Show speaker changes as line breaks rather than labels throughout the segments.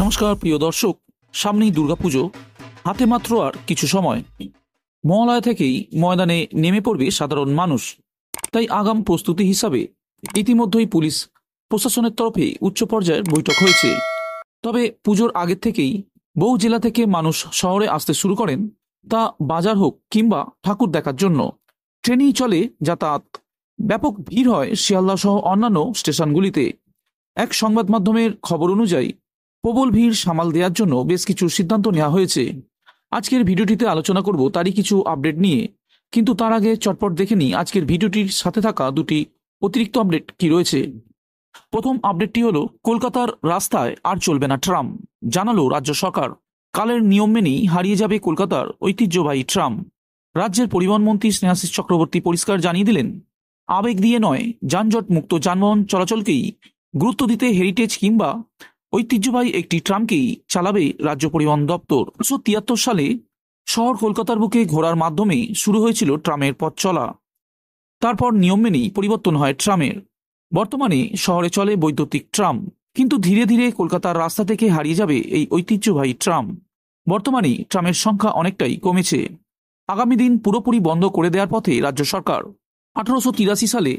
নমস্কার প্রিয় দর্শক, সামনেই দুর্গাপুজো, হাতে মাত্র আর কিছু সময়। মহালয়া থেকেই ময়দানে নেমে পড়বে সাধারণ মানুষ। তাই আগাম প্রস্তুতি হিসাবে ইতিমধ্যেই পুলিশ প্রশাসনের তরফে উচ্চ পর্যায়ের বৈঠক হয়েছে। তবে পুজোর আগের থেকেই বহু জেলা থেকে মানুষ শহরে আসতে শুরু করেন, তা বাজার হোক কিংবা ঠাকুর দেখার জন্য। ট্রেনেই চলে যাতায়াত, ব্যাপক ভিড় হয় শিয়ালদা সহ অন্যান্য স্টেশনগুলিতে। এক সংবাদ মাধ্যমের খবর অনুযায়ী প্রবল ভিড় সামাল দেওয়ার জন্য বেশ কিছু সিদ্ধান্ত নেওয়া হয়েছে। আজকের ভিডিওটিতে আলোচনা করব তারই কিছু আপডেট নিয়ে, কিন্তু তার আগে চটপট দেখে নিই আজকের ভিডিওটির সাথে থাকা দুটি অতিরিক্ত আপডেট কি রয়েছে। প্রথম আপডেটটি হলো, কলকাতার রাস্তায় আর চলবে না ট্রাম, জানালো রাজ্য সরকার। কালের নিয়ম মেনেই হারিয়ে যাবে কলকাতার ঐতিহ্যবাহী ট্রাম। রাজ্যের পরিবহন মন্ত্রী স্নেহাশিস চক্রবর্তী পরিষ্কার জানিয়ে দিলেন, আবেগ দিয়ে নয়, যানজট মুক্ত যানবাহন চলাচলকেই গুরুত্ব দিতে হেরিটেজ কিংবা ঐতিহ্যবাহী একটি ট্রামকেই চালাবে রাজ্য পরিবহন দপ্তর। 1973 সালে শহর কলকাতার বুকে ঘোরার মাধ্যমে শুরু হয়েছিল ট্রামের পথ চলা। তারপর নিয়ম মেনেই পরিবর্তন হয় ট্রামের। বর্তমানে শহরে চলে বৈদ্যুতিক ট্রাম, কিন্তু ধীরে ধীরে কলকাতার রাস্তা থেকে হারিয়ে যাবে এই ঐতিহ্যবাহী ট্রাম। বর্তমানে ট্রামের সংখ্যা অনেকটাই কমেছে। আগামী দিন পুরোপুরি বন্ধ করে দেওয়ার পথে রাজ্য সরকার। 1883 সালে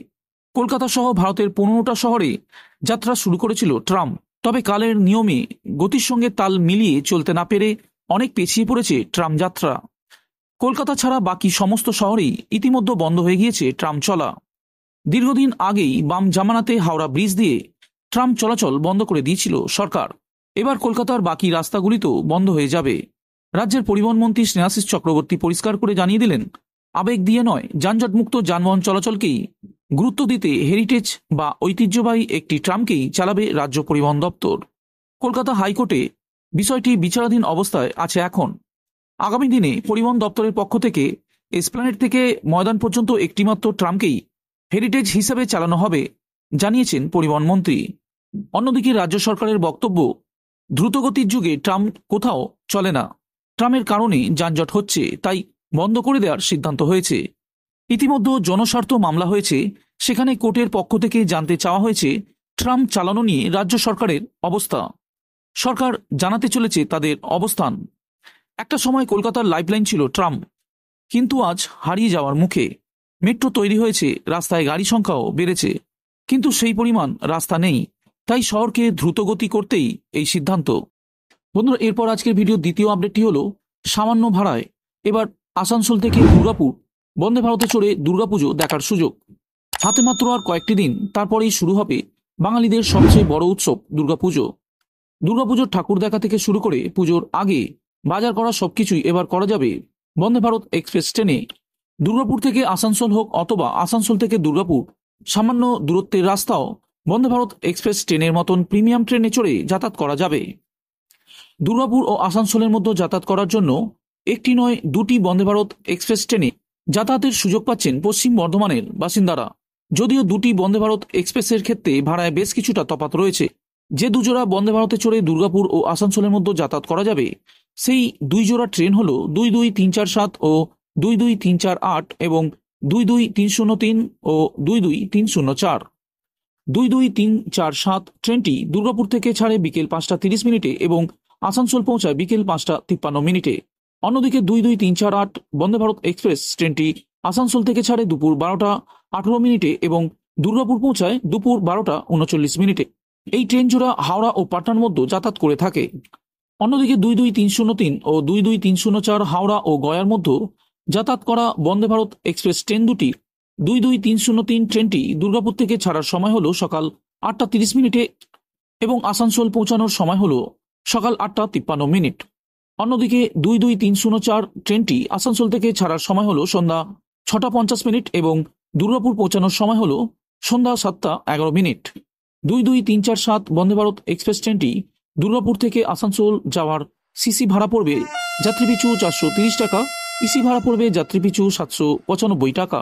কলকাতা সহ ভারতের 15টা শহরে যাত্রা শুরু করেছিল ট্রাম। তবে কালের নিয়মে গতির সঙ্গে তাল মিলিয়ে চলতে না পেরে অনেক পেছিয়ে পড়েছে ট্রাম যাত্রা। কলকাতা ছাড়া বাকি সমস্ত শহরেই ইতিমধ্যে বন্ধ হয়ে গিয়েছে ট্রাম চলা। দীর্ঘদিন আগেই বাম জামানাতে হাওড়া ব্রিজ দিয়ে ট্রাম চলাচল বন্ধ করে দিয়েছিল সরকার। এবার কলকাতার বাকি রাস্তাগুলিতেও বন্ধ হয়ে যাবে। রাজ্যের পরিবহন মন্ত্রী স্নেহাশিস চক্রবর্তী পরিষ্কার করে জানিয়ে দিলেন, আবেগ দিয়ে নয়, যানজটমুক্ত যানবাহন চলাচলকেই গুরুত্ব দিতে হেরিটেজ বা ঐতিহ্যবাহী একটি ট্রামকেই চালাবে রাজ্য পরিবহন দপ্তর। কলকাতা হাইকোর্টে বিষয়টি বিচারাধীন অবস্থায় আছে এখন। আগামী দিনে পরিবহন দপ্তরের পক্ষ থেকে এসপ্ল্যানেড থেকে ময়দান পর্যন্ত একটিমাত্র ট্রামকেই হেরিটেজ হিসেবে চালানো হবে, জানিয়েছেন পরিবহন মন্ত্রী। অন্যদিকে রাজ্য সরকারের বক্তব্য, দ্রুতগতির যুগে ট্রাম কোথাও চলে না, ট্রামের কারণে যানজট হচ্ছে, তাই বন্ধ করে দেওয়ার সিদ্ধান্ত হয়েছে। ইতিমধ্যে জনস্বার্থ মামলা হয়েছে, সেখানে কোর্টের পক্ষ থেকে জানতে চাওয়া হয়েছে ট্রাম চালানো নিয়ে রাজ্য সরকারের অবস্থা। সরকার জানাতে চলেছে তাদের অবস্থান। একটা সময় কলকাতার লাইফলাইন ছিল ট্রাম, কিন্তু আজ হারিয়ে যাওয়ার মুখে। মেট্রো তৈরি হয়েছে, রাস্তায় গাড়ি সংখ্যাও বেড়েছে, কিন্তু সেই পরিমাণ রাস্তা নেই। তাই শহরকে দ্রুতগতি করতেই এই সিদ্ধান্ত। বন্ধুরা, এরপর আজকের ভিডিওর দ্বিতীয় আপডেটটি হলো, সামান্য ভাড়ায় এবার আসানসোল থেকে দুর্গাপুর বন্দে ভারতে চড়ে দুর্গাপুজো দেখার সুযোগ। হাতে মাত্র আর কয়েকটি দিন, তারপরেই শুরু হবে বাঙালিদের সবচেয়ে বড় উৎসব দুর্গাপুজো। দুর্গাপুজোর ঠাকুর দেখা থেকে শুরু করে পুজোর আগে বাজার করা সবকিছুই এবার করা যাবে বন্দে ভারত এক্সপ্রেস ট্রেনে। দুর্গাপুর থেকে আসানসোল হোক অথবা আসানসোল থেকে দুর্গাপুর, সামান্য দূরত্বের রাস্তাও বন্দে ভারত এক্সপ্রেস ট্রেনের মতন প্রিমিয়াম ট্রেনে চড়ে যাতায়াত করা যাবে। দুর্গাপুর ও আসানসোলের মধ্যে যাতায়াত করার জন্য একটি নয়, দুটি বন্দে ভারত এক্সপ্রেস ট্রেনে যাতায়াতের সুযোগ পাচ্ছেন পশ্চিম বর্ধমানের বাসিন্দারা। যদিও দুটি বন্দে ভারত এক্সপ্রেসের ক্ষেত্রে ভাড়ায় বেশ কিছুটা তফাৎ রয়েছে। যে দুজোড়া বন্দে ভারতে চড়ে দুর্গাপুর ও আসানসোলের মধ্যে যাতায়াত করা যাবে, সেই দুই জোড়া ট্রেন হল 22347 ও 22348 এবং 22303 ও 22304। 22347 ট্রেনটি দুর্গাপুর থেকে ছাড়ে বিকেল 5টা 30 মিনিটে এবং আসানসোল পৌঁছায় বিকেল 5টা 53 মিনিটে। অন্যদিকে 22348 বন্দে ভারত এক্সপ্রেস ট্রেনটি আসানসোল থেকে ছাড়ে দুপুর 12টা 18 মিনিটে এবং দুর্গাপুর পৌঁছায় দুপুর 12টা 39 মিনিটে। এই ট্রেন জোড়া হাওড়া ও পাটনার মধ্যে যাতায়াত করে থাকে। অন্যদিকে 22303 ও 22304 হাওড়া ও গয়ার মধ্যে যাতায়াত করা বন্দে ভারত এক্সপ্রেস ট্রেন দুটি 22303 ট্রেনটি দুর্গাপুর থেকে ছাড়ার সময় হলো সকাল 8টা 30 মিনিটে এবং আসানসোল পৌঁছানোর সময় হলো সকাল 8টা 53 মিনিট। অন্যদিকে 22304 ট্রেনটি আসানসোল থেকে ছাড়ার সময় হলো সন্ধ্যা 6টা 50 মিনিট এবং দুর্গাপুর পৌঁছানোর সময় হলো সন্ধ্যা 7টা 11 মিনিট। 22347 বন্দে ভারত এক্সপ্রেস ট্রেনটি দুর্গাপুর থেকে আসানসোল যাওয়ার সিসি ভাড়া পড়বে যাত্রীপিছু 430 টাকা, ইসি ভাড়া পড়বে যাত্রীপিছু 795 টাকা।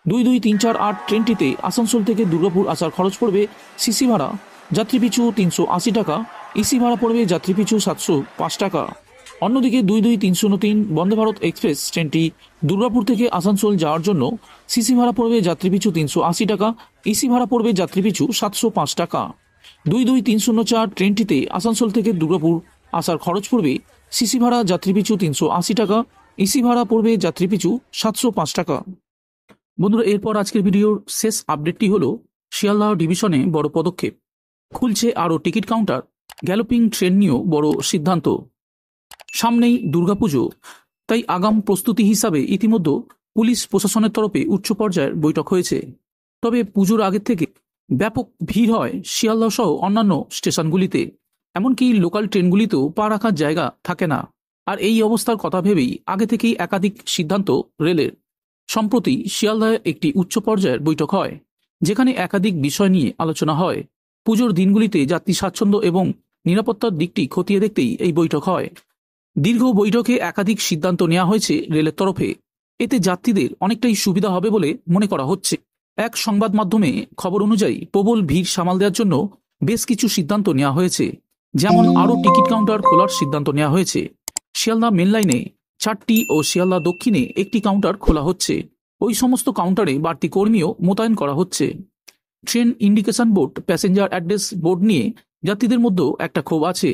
22348 ট্রেনটিতে আসানসোল থেকে দুর্গাপুর আসার খরচ পড়বে সিসি ভাড়া যাত্রীপিছু 380 টাকা, ইসি ভাড়া পড়বে যাত্রীপিছু 705 টাকা। অন্যদিকে 22303 বন্দে ভারত এক্সপ্রেস ট্রেনটি দুর্গাপুর থেকে আসানসোল যাওয়ার জন্য সিসি ভাড়া পড়বে যাত্রীপিছু 380 টাকা, ইসি ভাড়া পড়বে যাত্রীপিছু 705 টাকা। 22304 ট্রেনটিতে আসানসোল থেকে দুর্গাপুর আসার খরচ পড়বে সিসি ভাড়া যাত্রীপিছু 380 টাকা, এসি ভাড়া পড়বে যাত্রীপিছু 705 টাকা। বন্ধুরা, এরপর আজকের ভিডিওর শেষ আপডেটটি হলো শিয়ালদহ ডিভিশনে বড় পদক্ষেপ, খুলছে আরও টিকিট কাউন্টার, গ্যালোপিং ট্রেন নিয়েও বড় সিদ্ধান্ত। সামনেই দুর্গাপুজো, তাই আগাম প্রস্তুতি হিসাবে ইতিমধ্যে পুলিশ প্রশাসনের তরফে উচ্চ পর্যায়ের বৈঠক হয়েছে। তবে পুজোর আগের থেকে ব্যাপক ভিড় হয় শিয়ালদহ সহ অন্যান্য স্টেশনগুলিতে, এমনকি লোকাল ট্রেনগুলিতেও পা রাখার জায়গা থাকে না। আর এই অবস্থার কথা ভেবেই আগে থেকেই একাধিক সিদ্ধান্ত রেলের। সম্প্রতি শিয়ালদহে একটি উচ্চ পর্যায়ের বৈঠক হয়, যেখানে একাধিক বিষয় নিয়ে আলোচনা হয়। পুজোর দিনগুলিতে যাত্রী স্বাচ্ছন্দ্য এবং নিরাপত্তার দিকটি খতিয়ে দেখতেই এই বৈঠক হয়। দীর্ঘ বৈঠকে একাধিক সিদ্ধান্ত নেওয়া হয়েছে রেলের তরফে। এতে যাত্রীদের অনেকটাই সুবিধা হবে বলে মনে করা হচ্ছে। এক সংবাদ মাধ্যমে খবর অনুযায়ী প্রবল ভিড় সামাল দেওয়ার জন্য বেশ কিছু সিদ্ধান্ত নেওয়া হয়েছে। যেমন আরও টিকিট কাউন্টার খোলার সিদ্ধান্ত নেওয়া হয়েছে। শিয়ালদহ মেন লাইনে 4টি ও শিয়ালদহ দক্ষিণে একটি কাউন্টার খোলা হচ্ছে। ওই সমস্ত কাউন্টারে বাড়তি কর্মীও মোতায়েন করা হচ্ছে। Train indication board, passenger address board নিয়ে যাত্রীদের মধ্যেও একটা ক্ষোভ আছে।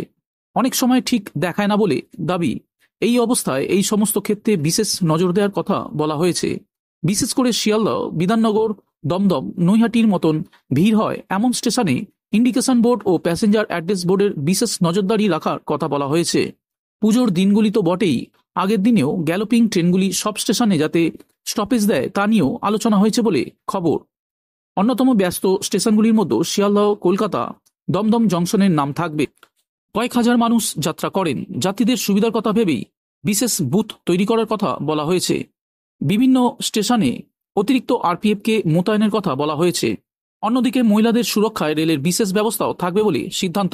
অনেক সময় ঠিক দেখায় না বলে দাবি। এই অবস্থায় এই সমস্ত ক্ষেত্রে বিশেষ নজর দেওয়ার কথা বলা হয়েছে। বিশেষ করে শিয়ালদহ, বিধাননগর, দমদম, নৈহাটির মতন ভিড় হয় এমন স্টেশনে ইন্ডিকেশন বোর্ড ও প্যাসেঞ্জার অ্যাড্রেস বোর্ডের বিশেষ নজরদারি রাখার কথা বলা হয়েছে। পুজোর দিনগুলি তো বটেই, আগের দিনেও গ্যালোপিং ট্রেনগুলি সব স্টেশনে যাতে স্টপেজ দেয় তা নিয়েও আলোচনা হয়েছে বলে খবর। অন্যতম ব্যস্ত স্টেশনগুলির মধ্যে শিয়ালদহ, কলকাতা, দমদম জংশনের নাম থাকবে। কয়েক হাজার মানুষ যাত্রা করেন। যাত্রীদের সুবিধার কথা ভেবেই বিশেষ বুথ তৈরি করার কথা বলা হয়েছে। বিভিন্ন স্টেশনে অতিরিক্ত আরপিএফকে মোতায়েনের কথা বলা হয়েছে। অন্যদিকে মহিলাদের সুরক্ষায় রেলের বিশেষ ব্যবস্থাও থাকবে বলে সিদ্ধান্ত।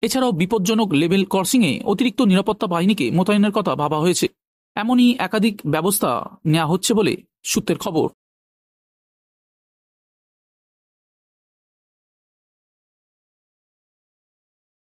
এছাড়াও বিপজ্জনক লেভেল ক্রসিংয়ে অতিরিক্ত নিরাপত্তা বাহিনীকে মোতায়েনের কথা ভাবা হয়েছে। এমনই একাধিক ব্যবস্থা নেওয়া হচ্ছে বলে সূত্রের খবর।